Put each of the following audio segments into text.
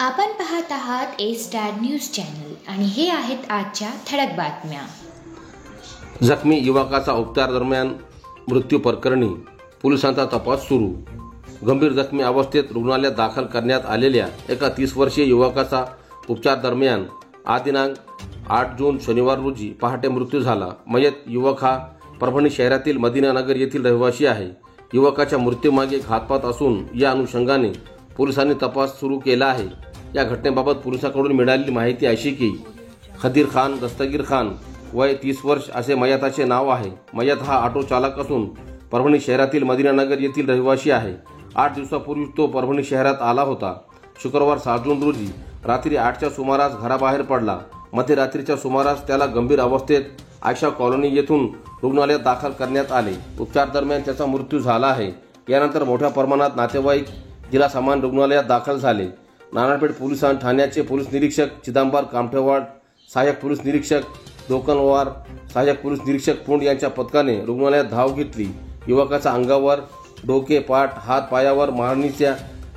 आपण पाहत आहात ए स्टार न्यूज चॅनल आणि हे आहेत आजच्या ठळक बातम्या। जखमी युवकाचा उपचार दरम्यान मृत्यू प्रकरणी पोलिसांचा तपास सुरू। गंभीर जखमी अवस्थेत रुग्णालयात दाखल करण्यात आलेल्या एका 30 वर्षीय युवकाचा उपचार दरम्यान आज दिनांक 8 जून शनिवार रोजी पहाटे मृत्यू झाला। मयत युवक हा परभणी शहरातील मदिनानगर येथील रहिवासी आहे। युवकाच्या मृत्यूमागे घातपात असून या अनुषंगाने पोलिसांनी तपास सुरू केला आहे। या घटनेबाबत पोलिसांकडून मिळालेली माहिती अशी की खदीर खान दस्तगीर खान वय 30 वर्ष असे मयताचे नाव आहे। मयत हा ऑटो चालक असून परभणी शहरातील मदिनानगर येथील रहिवासी आहे। 8 दिवसापूर्वी तो परभणी शहरात आला होता। शुक्रवार 7 जून रोजी रात्री 8च्या सुमारास घराबाहेर पडला। मध्यरात्रीच्या सुमारास त्याला गंभीर अवस्थेत आयशा कॉलनी येथून रुग्णालयात दाखल करण्यात आले। उपचार दरम्यान त्याचा मृत्यू झाला आहे। यानंतर मोठ्या प्रमाणात नातेवाईक जिल्हा सामान्य रुग्णालयात दाखल झाले। नारायणपेठ पोलीस ठाण्याचे पोलीस निरीक्षक चिदंबर कामठेवाड, सहाय्यक पोलीस निरीक्षक दोकनवार, सहाय्यक पोलीस निरीक्षक पुंड यांच्या पथकाने रुग्णालयात धाव घेतली। युवकाच्या अंगावर डोके, पाठ, हात, पायावर मारहाणीच्या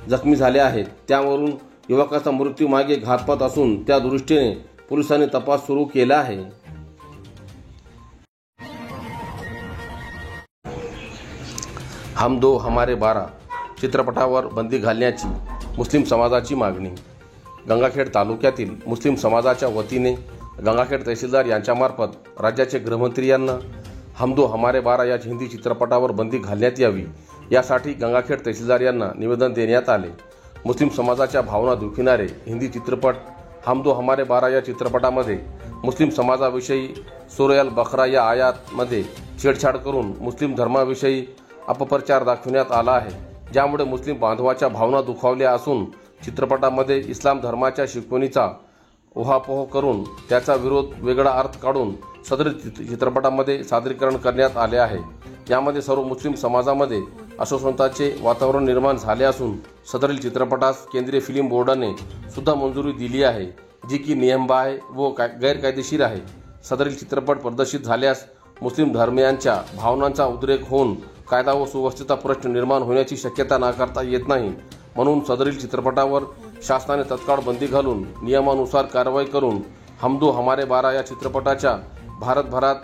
जखमी झाल्या आहेत। त्यावरून युवकाचा मृत्यू मागे घातपात असून त्या दृष्टीने पोलिसांनी तपास सुरू केला आहे। हम दो हमारे 12 चित्रपटावर बंदी घालण्याची मुस्लिम समाजाची मागणी। गंगाखेड तालुक्यातील मुस्लिम समाजाच्या वतीने गंगाखेड तहसीलदार यांच्यामार्फत राज्याचे गृहमंत्री यांना हम दो हमारे 12 या हिंदी चित्रपटावर बंदी घालण्यात यावी यासाठी गंगाखेड तहसीलदार यांना निवेदन देण्यात आले। मुस्लिम समाजाच्या भावना दुखविणारे हिंदी चित्रपट हम दो हमारे 12 या चित्रपटामध्ये मुस्लिम समाजाविषयी सूरह अल बकरा या आयातमध्ये छेडछाड करून मुस्लिम धर्माविषयी अपप्रचार दाखविण्यात आला आहे, ज्यामुळे मुस्लिम बांधवाच्या भावना दुखावल्या असून चित्रपटामध्ये इस्लाम धर्माच्या शिकवणीचा उहापोह करून त्याचा विरोध वेगळा अर्थ काढून सदर चित्रपटामध्ये सादरीकरण करण्यात आले आहे। यामध्ये सर्व मुस्लिम समाजामध्ये अस्वस्थतेचे वातावरण निर्माण झाले असून सदरील चित्रपटास केंद्रीय फिल्म बोर्डाने सुद्धा मंजुरी दिली आहे, जी की नियमबाह्य व गैरकायदेशीर आहे। सदरील चित्रपट प्रदर्शित झाल्यास मुस्लिम धर्मीयांच्या भावनांचा उद्रेक होऊन कायदा व सुव्यवस्थेचा प्रश्न निर्माण होण्याची शक्यता नाकारता येत नाही। म्हणून सदरील चित्रपटावर शासनाने तत्काळ बंदी घालून नियमानुसार कारवाई करून हम दो हमारे 12 या चित्रपटाच्या भारतभरात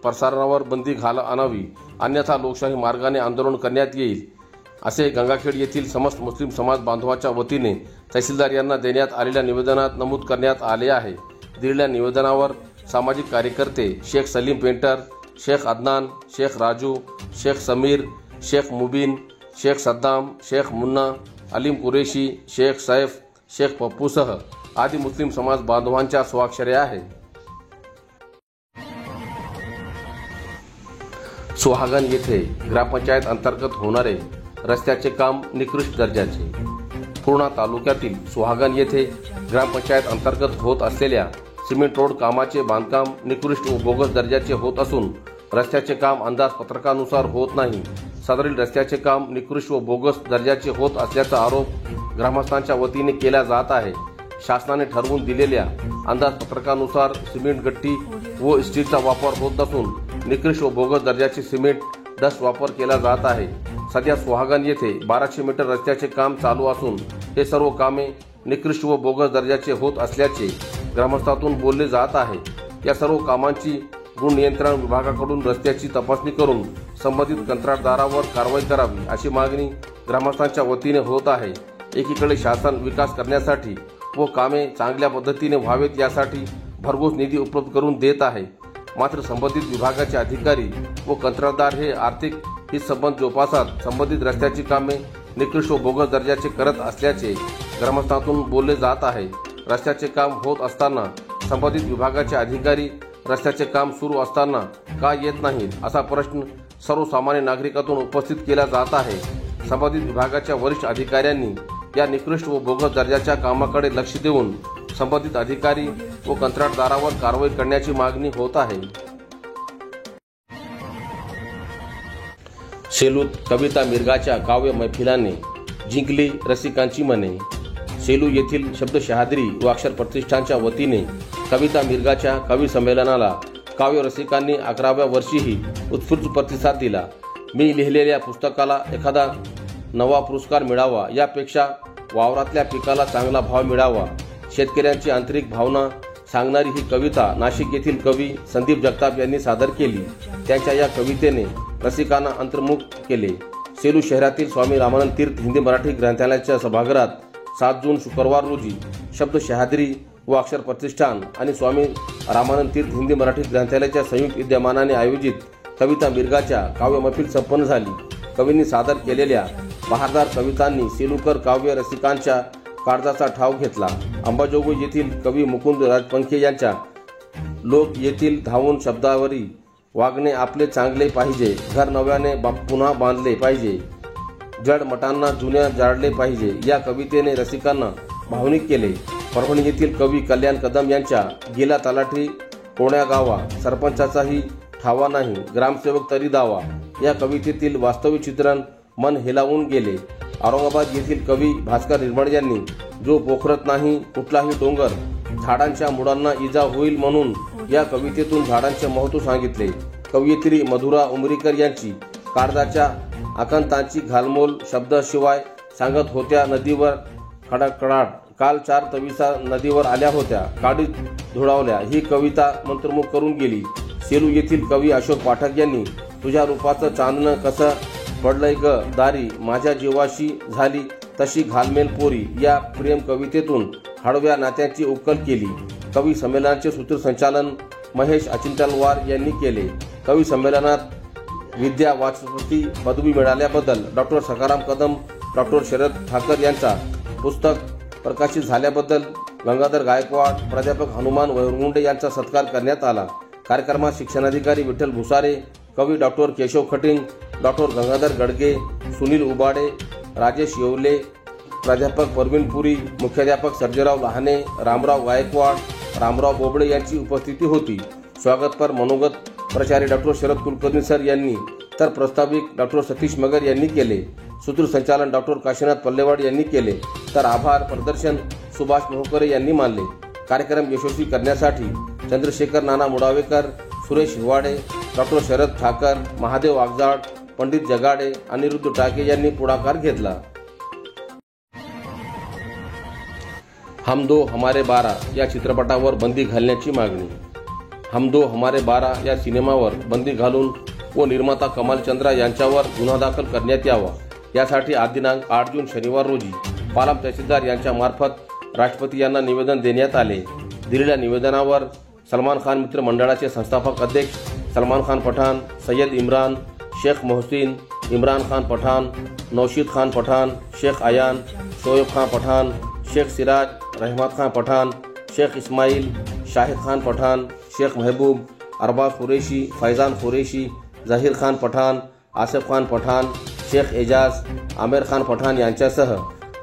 प्रसारणावर बंदी आणावी, अन्यथा लोकशाही मार्गाने आंदोलन करण्यात येईल, असे गंगाखेड येथील समस्त मुस्लिम समाज बांधवाच्या वतीने तहसीलदार यांना देण्यात आलेल्या निवेदनात नमूद करण्यात आले आहे। दिलेल्या निवेदनावर सामाजिक कार्यकर्ते शेख सलीम पेंटर, शेख अदनान, शेख राजू, शेख समीर, शेख मुबीन, शेख सद्दाम, शेख मुन्ना, अलीम कुरेशी, शेख सैफ, शेख पप्पूसह आदी मुस्लिम समाज बांधवांच्या स्वाक्षऱ्या आहेत। सुहागण येथे ग्रामपंचायत अंतर्गत होणारे रस्त्याचे काम निकृष्ट दर्जाचे। पूर्णा तालुक्यातील सुहागण येथे ग्रामपंचायत अंतर्गत होत असलेल्या सिमेंट रोड कामाचे बांधकाम निकृष्ट व बोगस दर्जाचे होत असून रस्त्याचे काम अंदाजपत्रकानुसार होत नाही। सदरील रस्त्याचे काम निकृष्ट व बोगस दर्जाचे होत असल्याचा आरोप ग्रामस्थांच्या वतीने केला जात आहे। शासनाने ठरवून दिलेल्या अंदाजपत्रकानुसार सिमेंट गट्टी व स्टीलचा वापर होत नसून निकृष्ट व बोगस दर्जाचे सिमेंट डस्ट वापर केला जात आहे। सध्या सुहागण येथे 1200 मीटर रस्त्याचे काम चालू असून हे सर्व कामे निकृष्ट व बोगस दर्जाचे होत असल्याचे ग्रामस्थातून बोलले जात आहे। या सर्व कामांची गुण नियंत्रण विभागाकडून रस्त्याची तपासणी करून संबंधित कंत्राटदारावर कारवाई करावी, अशी मागणी ग्रामस्थांच्या वतीने होत आहे। एकीकडे शासन विकास करण्यासाठी व कामे चांगल्या पद्धतीने व्हावेत यासाठी भरघोस निधी उपलब्ध करून देत आहे, मात्र संबंधित विभागाचे अधिकारी व कंत्राटदार हे आर्थिक हितसंबंध जोपासत संबंधित रस्त्याची कामे निकृष्ट व बोगस दर्जाचे करत असल्याचे ग्रामस्थांतून बोलले जात आहे। रस्त्याचे काम होत असताना संबंधित विभागाचे अधिकारी रस्त्याचे काम सुरू असताना का येत नाहीत, असा प्रश्न सर्वसामान्य नागरिकातून उपस्थित केला जात आहे। संबंधित विभागाच्या वरिष्ठ अधिकाऱ्यांनी या निकृष्ट व बोगस दर्जाच्या कामाकडे लक्ष देऊन संबंधित अधिकारी व कंत्राटदारावर कारवाई करण्याची मागणी होत आहे। सेलूत कविता मिर्गाच्या काव्य मैफिलीने जिंकली रसिकांची मने। सेलू येथील शब्द शहादरी व अक्षर प्रतिष्ठानच्या वतीने कविता मिर्गाच्या कवी संमेलनाला काव्य रसिकांनी 11व्या वर्षीही उत्स्फूर्त प्रतिसाद दिला। मी लिहिलेल्या पुस्तकाला एखादा नवा पुरस्कार मिळावा यापेक्षा वावरातल्या पिकाला चांगला भाव मिळावा, शेतकऱ्यांची आंतरिक भावना सांगणारी ही कविता नाशिक येथील कवी संदीप जगताप यांनी सादर केली. त्यांच्या या कवितेने रसिकांना अंतर्मुख केले. सेलू शहरातील स्वामी रामानंद तीर्थ हिंदी मराठी ग्रंथालयाच्या सभागृहात 7 जून शुक्रवार रोजी शब्द शहाद्री व अक्षर प्रतिष्ठान आणि स्वामी रामानंद तीर्थ हिंदी मराठी ग्रंथालयाच्या संयुक्त विद्यमानाने आयोजित कविता मिरगाच्या काव्य मैफिल संपन्न झाली. कवींनी सादर केलेल्या बहारदार कवितांनी सेलूकर काव्य रसिकांच्या काळजाचा ठाव घेतला. अंबाजोगाई येथील कवी मुकुंद राजपंखे यांच्या लोक येथील धावून शब्दावरी वागणे आपले चांगले पाहिजे, घर नव्याने पुन्हा बांधले पाहिजे, जड मटांना जुन्या जाळले पाहिजे या कवितेने रसिकांना भावनिक केले. परभणी येथील कवी कल्याण कदम यांच्या गेला तलाठी कोण्या गावा, सरपंचाचाही ठावा नाही, ग्रामसेवक तरी दावा या कवितेतील वास्तविक चित्रण मन हेलावून गेले. औरंगाबाद येथील कवी भास्कर निर्मळ यांनी जो पोखरत नाही कुठलाही डोंगर, झाडांच्या मुळांना इजा होईल म्हणून या कवितेतून झाडांचे महत्त्व सांगितले. कवयित्री मधुरा उमरीकर यांची काळजाच्या आकांतांची घालमोल शब्द शिवाय सांगत होत्या. नदीवर खडखडाट काल 4 तविसा नदीवर आल्या होत्या, काळीत धुळावल्या ही कविता मंत्रमुग्ध करून गेली. सेलू येथील कवी अशोक पाठक यांनी तुझ्या रूपाचं चांदणं कसं पडलंय ग दारी, माझ्या जीवाशी झाली तशी घालमेल पोरी या प्रेम कवितेतून हळव्या नात्यांची उकल केली. कवी संमेलनाचे सूत्रसंचालन महेश अचिंतलवार यांनी केले. कवी संमेलनात विद्या वाचस्पती पदवी मिळाल्याबद्दल डॉक्टर सखाराम कदम, डॉक्टर शरद ठाकर यांचा पुस्तक प्रकाशित झाल्याबद्दल गंगाधर गायकवाड, प्राध्यापक हनुमान वैरगुंडे यांचा सत्कार करण्यात आला. कार्यक्रमात शिक्षणाधिकारी विठ्ठल भुसारे, कवी doctor Keshav cutting, doctor Gangadhar Gadge, Sunil Ubade, Rajesh Yewale, प्राध्यापक परवीन पुरी, मुख्याध्यापक सर्जेराव लहाने, रामराव गायकवाड, रामराव बोबडे यांची उपस्थिती होती. स्वागतपर मनोगत प्राचार्य डॉक्टर शरद कुलकर्णी सर यांनी तर प्रास्ताविक डॉक्टर सतीश मगर यांनी केले. सूत्रसंचालन डॉक्टर काशीनाथ पल्लेवाड यांनी केले तर आभार प्रदर्शन सुभाष मोहकरे यांनी मानले. कार्यक्रम यशस्वी करण्यासाठी चंद्रशेखर नाना मुडावेकर, सुरेश हिवाडे, डॉक्टर शरद ठाकर, महादेव आगजाड, पंडित जगाडे, अनिरुद्ध टाके यांनी पुढाकार घेतला. हम दो हमारे 12 या चित्रपटावर बंदी घालण्याची मागणी. हम दो हमारे 12 या सिनेमावर बंदी घालून व निर्माता कमाल चंद्रा यांच्यावर गुन्हा दाखल करण्यात यावा यासाठी आज दिनांक 8 जून शनिवार रोजी पालम तहसीलदार यांच्या मार्फत राष्ट्रपती यांना निवेदन देण्यात आले. दिलेल्या निवेदनावर सलमान खान मित्र मंडळाचे संस्थापक अध्यक्ष सलमान खान पठाण, सय्यद इम्रान, शेख मोहसिन, इम्रान खान पठाण, नौशीद खान पठाण, शेख आयान, शोएब खान पठाण, शेख सिराज, रहमत खान पठाण, शेख इस्माइल, शाहिद खान पठाण, शेख महबूब, अरबाज कुरेशी, फैजान कुरेशी, जहीर खान पठाण, आसिफ खान पठाण, शेख एजाज, आमिर खान पठाण यांच्यासह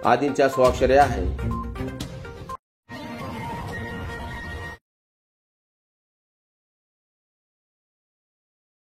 आदींच्या स्वाक्षऱ्या आहेत.